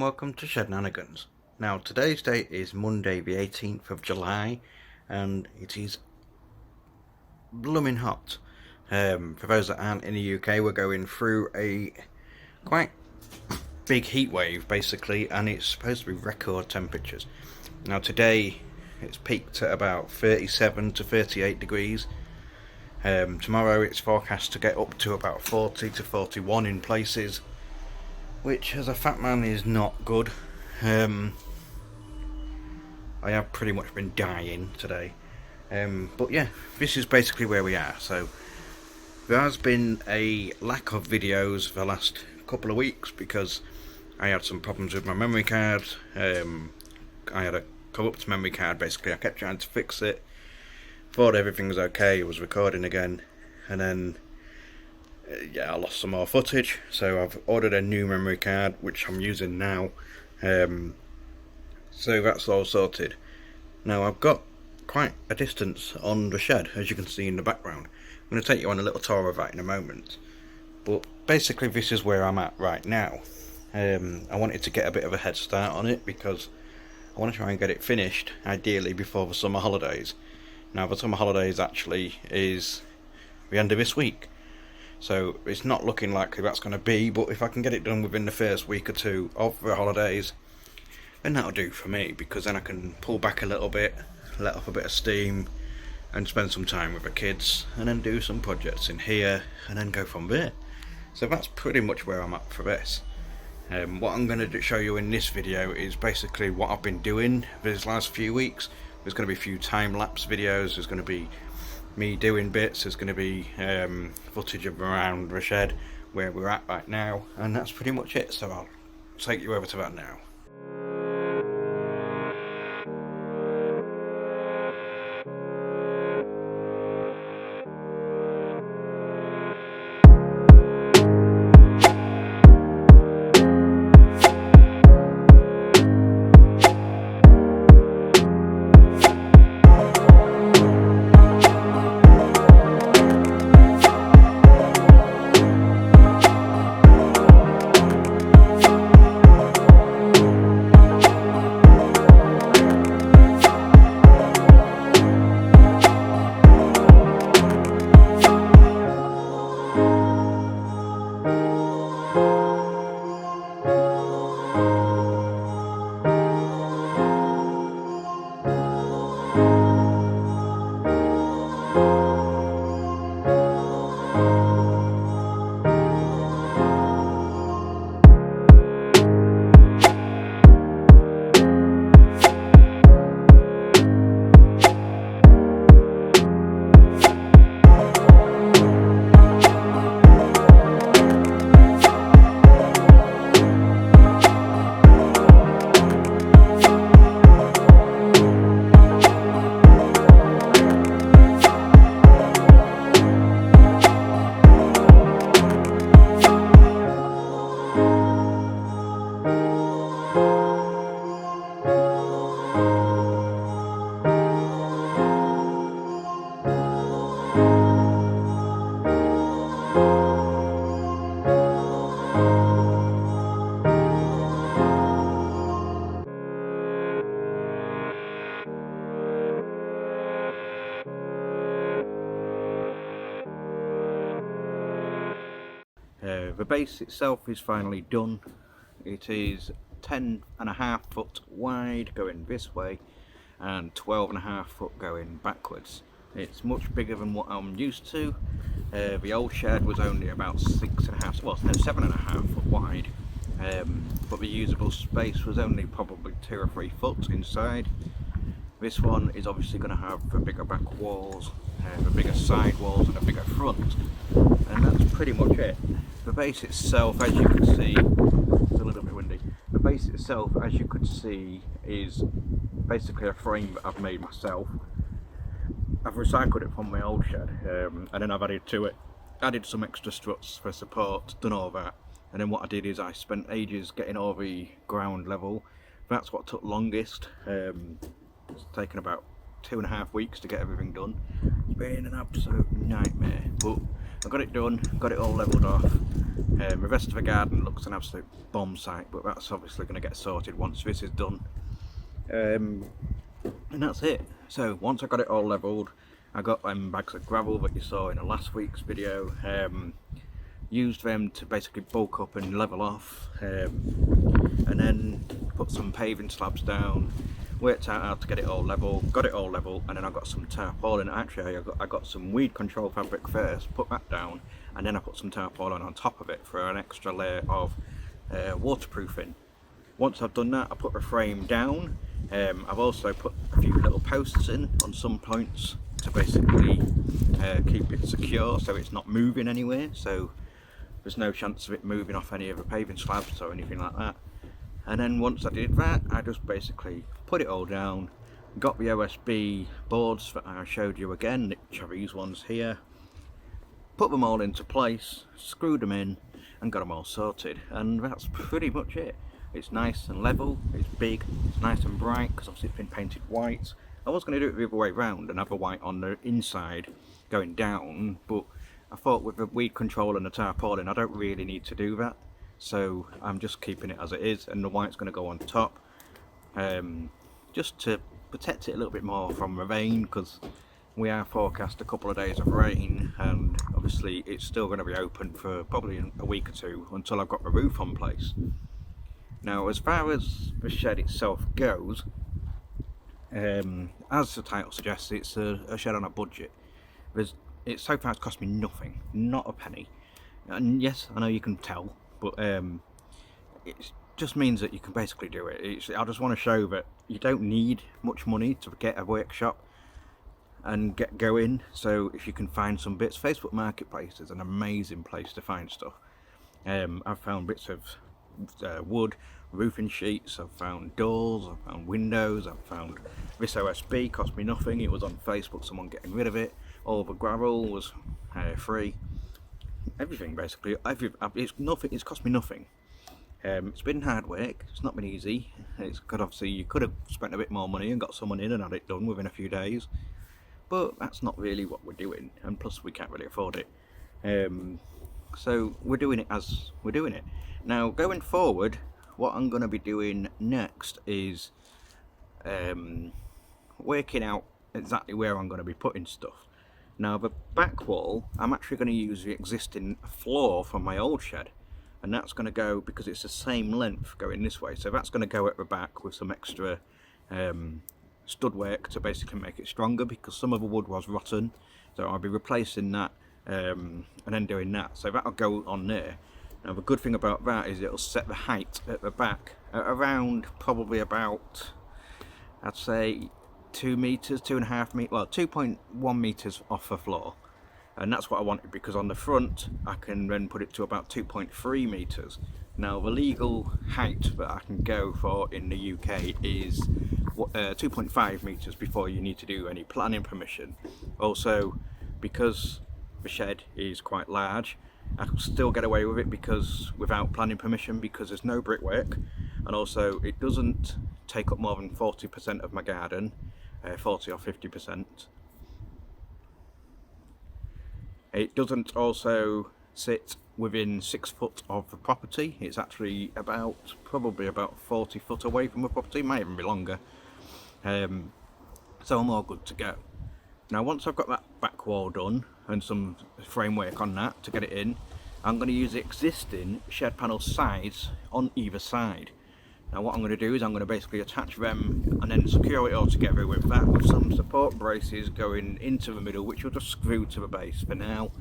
welcome to Shednanigans. Now today's date is Monday the 18th of July and it is blooming hot. For those that aren't in the UK, we're going through a quite big heat wave basically, and it's supposed to be record temperatures. Now today it's peaked at about 37 to 38 degrees. Tomorrow it's forecast to get up to about 40 to 41 in places, which as a fat man is not good. I have pretty much been dying today, but yeah, this is basically where we are. So there has been a lack of videos for the last couple of weeks because I had some problems with my memory card. I had a corrupt memory card basically. I kept trying to fix it, thought everything was okay, it was recording again, and then I lost some more footage, so I've ordered a new memory card which I'm using now. So that's all sorted. Now I've got quite a distance on the shed, as you can see in the background. I'm going to take you on a little tour of that in a moment, but basically this is where I'm at right now. I wanted to get a bit of a head start on it because I want to try and get it finished ideally before the summer holidays. Now the summer holidays actually is the end of this week, so it's not looking likely that's going to be, but if I can get it done within the first week or two of the holidays, then that'll do for me, because then I can pull back a little bit, let off a bit of steam and spend some time with the kids, and then do some projects in here and then go from there. So that's pretty much where I'm at for this. What I'm going to show you in this video is basically what I've been doing these last few weeks. There's going to be a few time-lapse videos, there's going to be me doing bits, there's going to be footage of around the shed where we're at right now, and that's pretty much it. So I'll take you over to that now. The base itself is finally done. It is 10.5 foot wide going this way and 12.5 foot going backwards. It's much bigger than what I'm used to. The old shed was only about 7.5 foot wide, but the usable space was only probably 2 or 3 foot inside. This one is obviously going to have the bigger back walls, the bigger side walls and a bigger front, and that's pretty much it. The base itself, as you can see, it's a little bit windy. The base itself, as you could see, is basically a frame that I've made myself. I've recycled it from my old shed, and then I've added to it, added some extra struts for support, done all that, and then what I did is I spent ages getting all the ground level. That's what took longest. It's taken about 2.5 weeks to get everything done. It's been an absolute nightmare, but I got it done, got it all levelled off. The rest of the garden looks an absolute bomb site, but that's obviously going to get sorted once this is done. And that's it. So once I got it all levelled, I got bags of gravel that you saw in the last week's video. Used them to basically bulk up and level off, and then put some paving slabs down, worked out how to get it all level, got it all level, and then I got some tarpaulin. Actually I got some weed control fabric first, put that down, and then I put some tarpaulin on top of it for an extra layer of waterproofing. Once I've done that, I put the frame down. I've also put a few little posts in on some points to basically keep it secure so it's not moving anywhere, so there's no chance of it moving off any of the paving slabs or anything like that. And then once I did that, I just basically put it all down, got the OSB boards that I showed you again, which are these ones here, put them all into place, screwed them in, and got them all sorted. And that's pretty much it. It's nice and level, it's big, it's nice and bright, because obviously it's been painted white. I was going to do it the other way around and have the white on the inside going down, but I thought with the weed control and the tarpaulin I don't really need to do that, so I'm just keeping it as it is, and the white's going to go on top, just to protect it a little bit more from the rain, because we are forecast a couple of days of rain, and obviously it's still going to be open for probably a week or two until I've got the roof on place. Now as far as the shed itself goes, as the title suggests, it's a shed on a budget. So far it's cost me nothing, not a penny. And yes, I know you can tell, but it just means that you can basically do it. I just want to show that you don't need much money to get a workshop and get going. So if you can find some bits, Facebook Marketplace is an amazing place to find stuff. I've found bits of wood, roofing sheets, I've found doors, I've found windows, I've found this OSB, cost me nothing. It was on Facebook, someone getting rid of it. All the gravel was free. Everything basically. It's cost me nothing. It's been hard work. It's not been easy. It's good. Obviously, you could have spent a bit more money and got someone in and had it done within a few days, but that's not really what we're doing. And plus, we can't really afford it. So we're doing it as we're doing it. Now, going forward, what I'm going to be doing next is working out exactly where I'm going to be putting stuff. Now the back wall, I'm actually going to use the existing floor from my old shed, and that's going to go, because it's the same length going this way, so that's going to go at the back with some extra stud work to basically make it stronger, because some of the wood was rotten, so I'll be replacing that and then doing that, so that'll go on there. Now the good thing about that is it'll set the height at the back at around probably about, I'd say 2 meters, 2.5 meters, well 2.1 meters off the floor, and that's what I wanted, because on the front I can then put it to about 2.3 meters. Now the legal height that I can go for in the UK is 2.5 meters before you need to do any planning permission. Also, because the shed is quite large, I can still get away with it because without planning permission, because there's no brickwork, and also it doesn't take up more than 40% of my garden, 40 or 50%. It doesn't also sit within 6 foot of the property. It's actually probably about 40 foot away from the property, might even be longer. So I'm all good to go. Now once I've got that back wall done and some framework on that to get it in, I'm going to use the existing shed panel sides on either side. Now what I'm going to do is I'm going to basically attach them and then secure it all together with that, with some support braces going into the middle, which will just screw to the base for now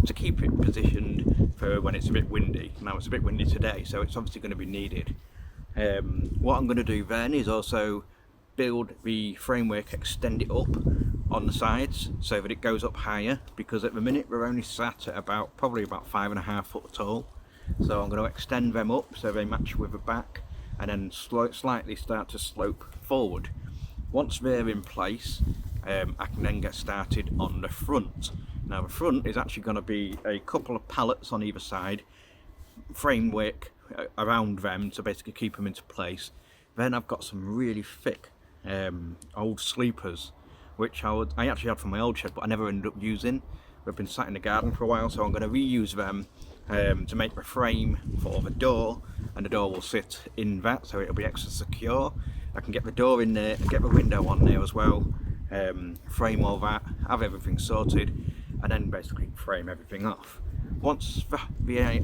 to keep it positioned for when it's a bit windy. Now it's a bit windy today, so it's obviously going to be needed. What I'm going to do then is also build the framework, extend it up on the sides so that it goes up higher, because at the minute we're only sat at probably about 5.5 foot tall. So I'm going to extend them up so they match with the back, and then slightly start to slope forward. Once they're in place, I can then get started on the front. Now the front is actually going to be a couple of pallets on either side, framework around them to basically keep them into place. Then I've got some really thick old sleepers, which I actually had from my old shed, but I never ended up using. They've been sat in the garden for a while, so I'm going to reuse them to make the frame for the door, and the door will sit in that, so it'll be extra secure. I can get the door in there and get the window on there as well, frame all that, have everything sorted, and then basically frame everything off. Once the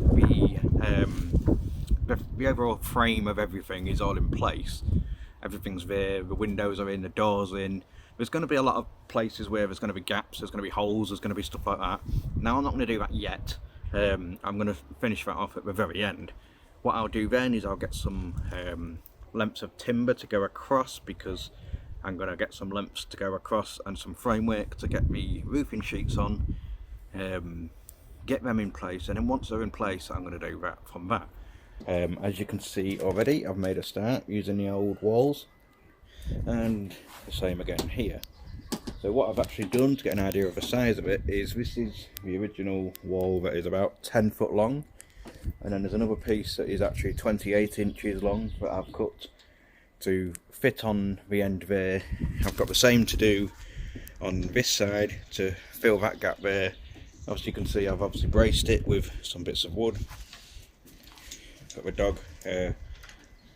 overall frame of everything is all in place, everything's there, the windows are in, the doors in, there's going to be a lot of places where there's going to be gaps, there's going to be holes, there's going to be stuff like that. Now I'm not going to do that yet. I'm going to finish that off at the very end. What I'll do then is I'll get some lengths of timber to go across, because I'm going to get some lengths to go across and some framework to get the roofing sheets on, get them in place, and then once they're in place I'm going to do that from that. As you can see already, I've made a start using the old walls, and the same again here. So what I've actually done to get an idea of the size of it is, this is the original wall that is about 10 foot long, and then there's another piece that is actually 28 inches long that I've cut to fit on the end there. I've got the same to do on this side to fill that gap there. Obviously you can see I've obviously braced it with some bits of wood. Got the dog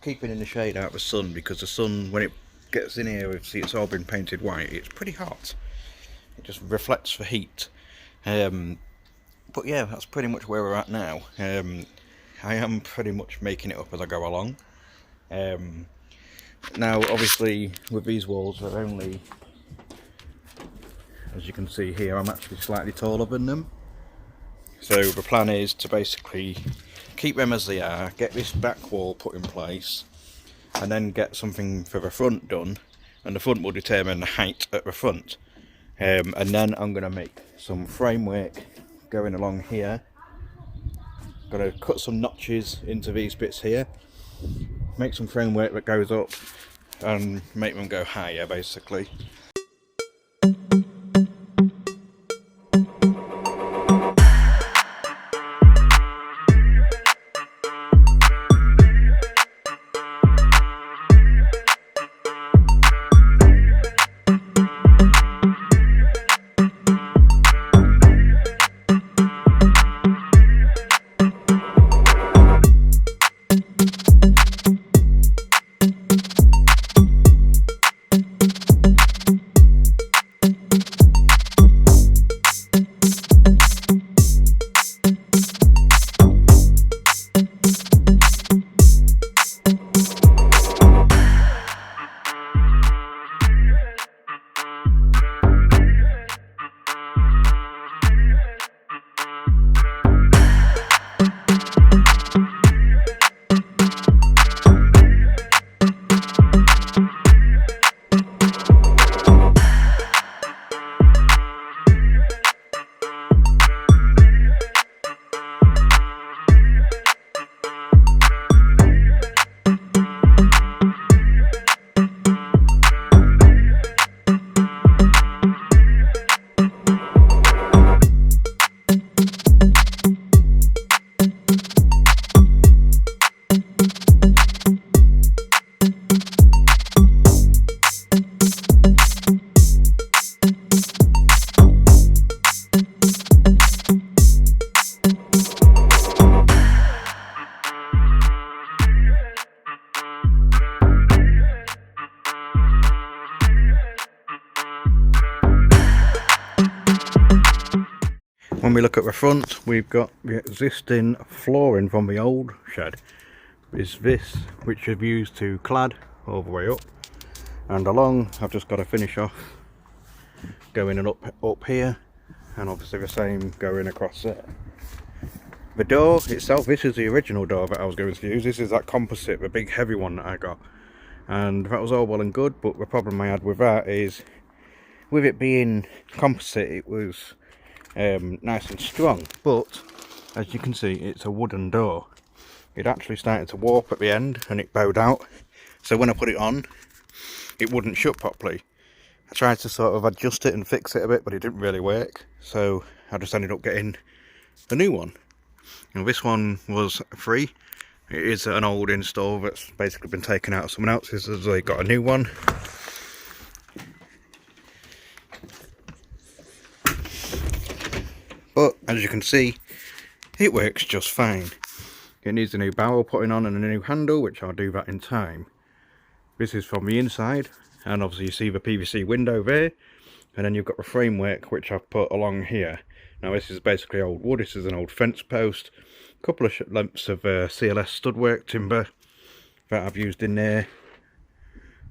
keeping in the shade out of the sun, because the sun, when it gets in here, see it's all been painted white, it's pretty hot, it just reflects the heat. But yeah, that's pretty much where we're at now. I am pretty much making it up as I go along. Now obviously with these walls, they're only, as you can see here, I'm actually slightly taller than them, so the plan is to basically keep them as they are, get this back wall put in place, and then get something for the front done, and the front will determine the height at the front. And then I'm going to make some framework going along here. Going to cut some notches into these bits here, make some framework that goes up and make them go higher basically. When we look at the front, we've got the existing flooring from the old shed. Is this, which I've used to clad all the way up and along. I've just got to finish off going up here, and obviously the same going across there. The door itself, this is the original door that I was going to use. This is that composite, the big heavy one that I got, and that was all well and good, but the problem I had with that is, with it being composite, it was nice and strong, but as you can see, it's a wooden door. It actually started to warp at the end and it bowed out, so when I put it on, it wouldn't shut properly. I tried to sort of adjust it and fix it a bit, but it didn't really work, so I just ended up getting a new one. Now this one was free. It is an old install that's basically been taken out of someone else's, so they got a new one. as you can see, it works just fine. It needs a new barrel putting on and a new handle, which I'll do that in time. This is from the inside, and obviously you see the PVC window there, and then you've got the framework which I've put along here. Now this is basically old wood. This is an old fence post, a couple of lengths of CLS stud timber that I've used in there,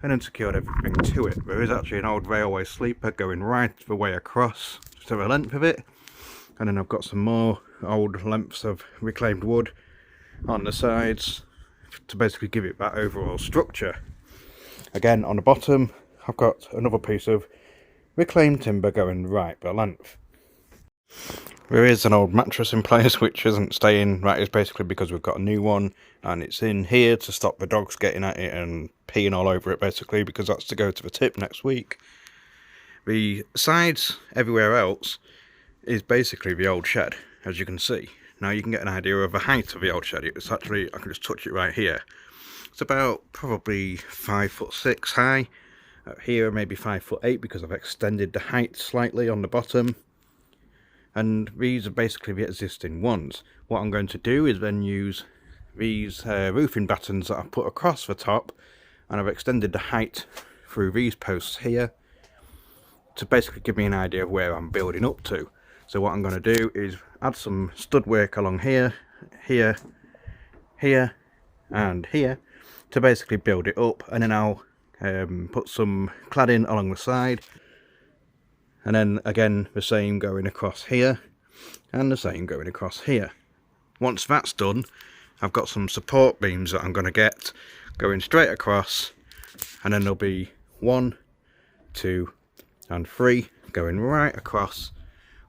and then secured everything to it. There is actually an old railway sleeper going right the way across to the length of it, and then I've got some more old lengths of reclaimed wood on the sides to basically give it that overall structure. Again, on the bottom I've got another piece of reclaimed timber going right the length. There is an old mattress in place which isn't staying. That is basically because we've got a new one, and it's in here to stop the dogs getting at it and peeing all over it, basically, because that's to go to the tip next week. The sides everywhere else is basically the old shed, as you can see. Now you can get an idea of the height of the old shed. It's actually, I can just touch it right here. It's about probably 5'6" high. Up here maybe 5'8" because I've extended the height slightly on the bottom. And these are basically the existing ones. What I'm going to do is then use these roofing battens that I've put across the top, and I've extended the height through these posts here to basically give me an idea of where I'm building up to. So what I'm going to do is add some stud work along here, here, here and here to basically build it up, and then I'll put some cladding along the side. And then again the same going across here, and the same going across here. Once that's done, I've got some support beams that I'm going to get going straight across, and then there'll be 1, 2 and 3 going right across,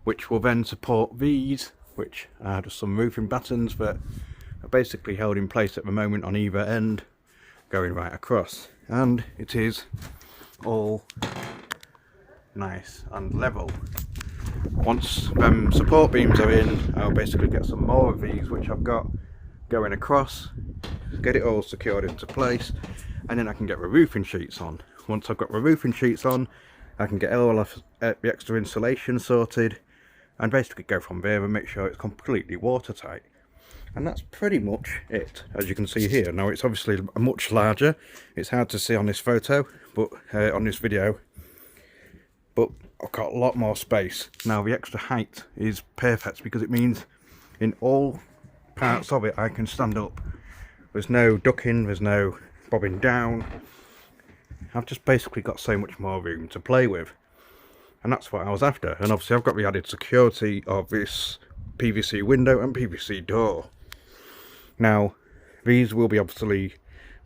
which will then support these, which are just some roofing battens that are basically held in place at the moment on either end, going right across. And it is all nice and level. Once them support beams are in, I'll basically get some more of these which I've got going across, get it all secured into place, and then I can get the roofing sheets on. Once I've got the roofing sheets on, I can get all of the extra insulation sorted, and basically go from there and make sure it's completely watertight. And that's pretty much it, as you can see here. Now it's obviously much larger. It's hard to see on this photo, but on this video, but I've got a lot more space. Now the extra height is perfect because it means in all parts of it I can stand up. There's no ducking, there's no bobbing down. I've just basically got so much more room to play with, and that's what I was after. And obviously I've got the added security of this PVC window and PVC door. Now these will be obviously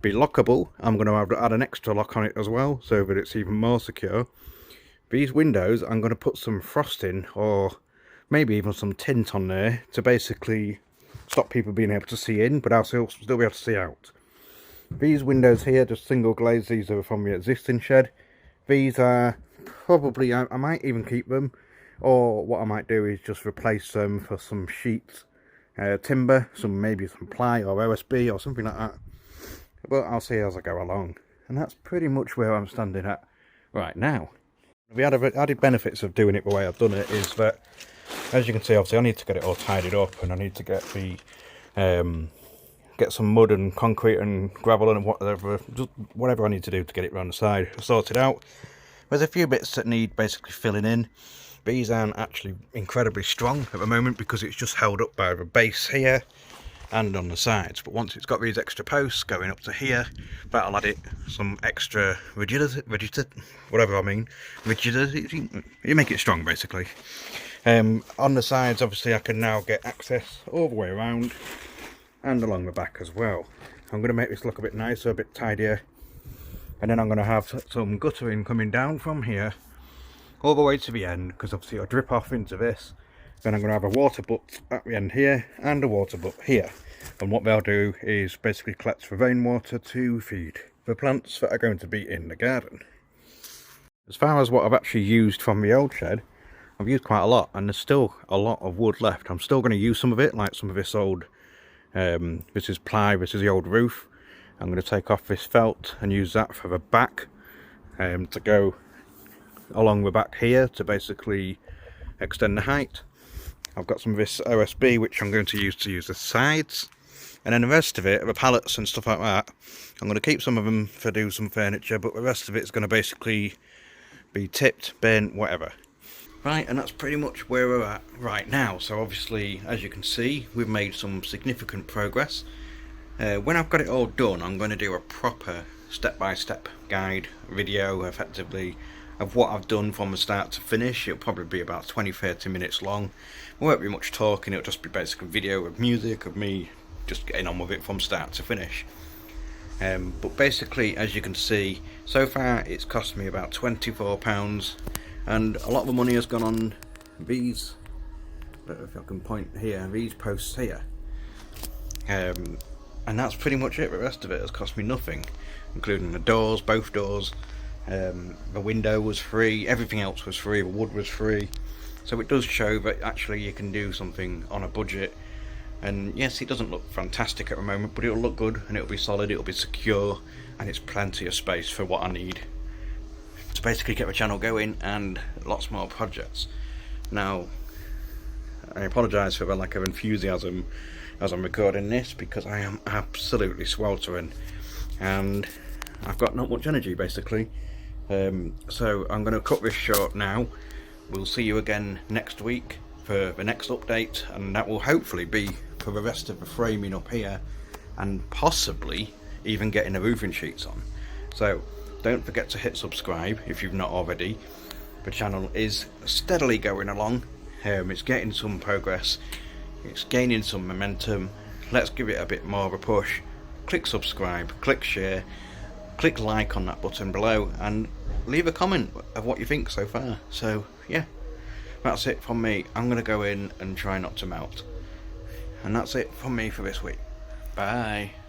be lockable. I'm going to have to add an extra lock on it as well, so that it's even more secure. These windows, I'm going to put some frosting or maybe even some tint on there to basically stop people being able to see in, but I'll still be able to see out. These windows here, just single glazed, these are from the existing shed. These are probably, I might even keep them, or what I might do is just replace them for some sheets, timber, maybe some ply or OSB or something like that. But I'll see as I go along. And that's pretty much where I'm standing at right now. The added benefits of doing it the way I've done it is that, as you can see, obviously I need to get it all tidied up, and I need to get the get some mud and concrete and gravel and whatever I need to do to get it around the side sorted out. There's a few bits that need basically filling in. These aren't actually incredibly strong at the moment because it's just held up by the base here and on the sides, but once it's got these extra posts going up to here, that'll add it some extra rigidity, you make it strong basically. On the sides obviously I can now get access all the way around and along the back as well. I'm going to make this look a bit nicer, a bit tidier, and then I'm going to have some guttering coming down from here all the way to the end, because obviously it'll drip off into this. Then I'm going to have a water butt at the end here and a water butt here, and what they'll do is basically collect the rainwater to feed the plants that are going to be in the garden. As far as what I've actually used from the old shed, I've used quite a lot, and there's still a lot of wood left. I'm still going to use some of it, like some of this old this is ply, this is the old roof. I'm going to take off this felt and use that for the back, to go along the back here to basically extend the height. I've got some of this OSB which I'm going to use the sides, and then the rest of it, the pallets and stuff like that, I'm going to keep some of them for do some furniture, but the rest of it's going to basically be tipped, bent, whatever. Right, and that's pretty much where we're at right now. So obviously, as you can see, we've made some significant progress. When I've got it all done, I'm going to do a proper step-by-step guide video, effectively, of what I've done from the start to finish. It'll probably be about 20-30 minutes long. There won't be much talking, it'll just be basically a video of music, of me just getting on with it from start to finish. But basically, as you can see, so far it's cost me about £24, and a lot of the money has gone on these, if I can point here, these posts here. And that's pretty much it. The rest of it has cost me nothing, including the doors, both doors. The window was free, everything else was free, the wood was free. So it does show that actually you can do something on a budget. And yes, it doesn't look fantastic at the moment, but it'll look good and it'll be solid, it'll be secure, and it's plenty of space for what I need to basically get the channel going and lots more projects. Now, I apologise for the lack of enthusiasm as I'm recording this, because I am absolutely sweltering and I've got not much energy basically. So I'm going to cut this short now. We'll see you again next week for the next update, and that will hopefully be for the rest of the framing up here, and possibly even getting the roofing sheets on. So don't forget to hit subscribe if you've not already. The channel is steadily going along. It's getting some progress, it's gaining some momentum. Let's give it a bit more of a push. Click subscribe, click share, click like on that button below, and leave a comment of what you think so far. So yeah, that's it from me. I'm going to go in and try not to melt. And that's it from me for this week. Bye.